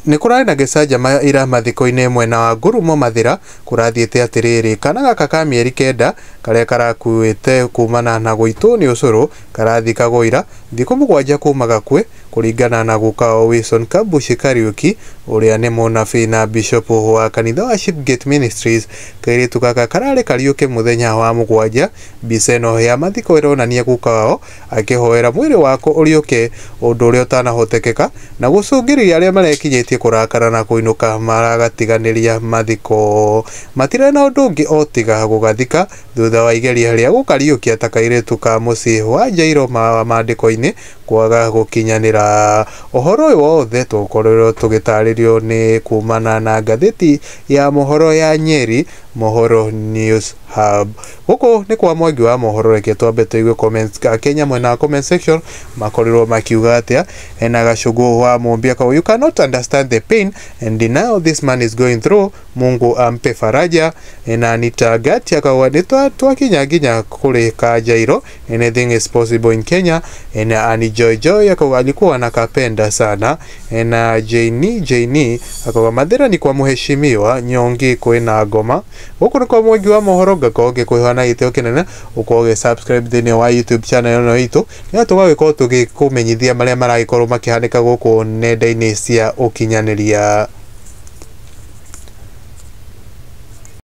Ni kurari na gicajama ira mathiko-ini mwena wa Ngurumo Mathira kurathiite atiriri kana gaka ka mieri kenda karia karakuite kumana na guitwo ni ucuru karathikagwo ira thiku 7 kuma gakwe kuringana na gukao Wilson Kabushi Kariuki uria ni munabii na bishop wa kanitha wa Shipgate Ministries. Kairitu gaka karari Kariuki muthenya wa 7 biseno ya mathiko ironania gukao akihoera mwiri wako uriuke undu uria utanahotekeka na gucungiriria aria marekinyitie kurakara na kuinuka maragatiganiria mathiko matire na undu ungi otiga gugathika thutha wa igeria ria gukariukia ta kairitu ka mucii wa Jairo maandiko-ini kwaga gukinyanira. Uhoro uyu wothe tukorirwo tugitaririo ni kumana na ngatheti ya mohoro ya Nyeri Mohoro News Hub. Guku ni kwa mwangi wa mohoro, reke twambe tuigue comments ka Kenya mwena wa comment section makorirwo makiuga atia ena gacugu wa mumbia ka you cannot understand the pain and now this man is going through, Mungu ampe faraja. Ena nitagati akawa twakinya nginya kuri ka Jairo, anything is possible in Kenya. Ena ani Joy akawa alikuwa anakapenda sana. Ena Jaini akawa Mathira ni kwa muheshimiwa Nyongi kwina ngoma. Guku ni kwa mwangi wa mohoro gakoge kuhana iteo kinene ukoge subscribe thini wa YouTube channel no itu ni tugagiko tugikumenyithia maria maragikorwo makihanika guku nenda-ini cia ukinyaniria.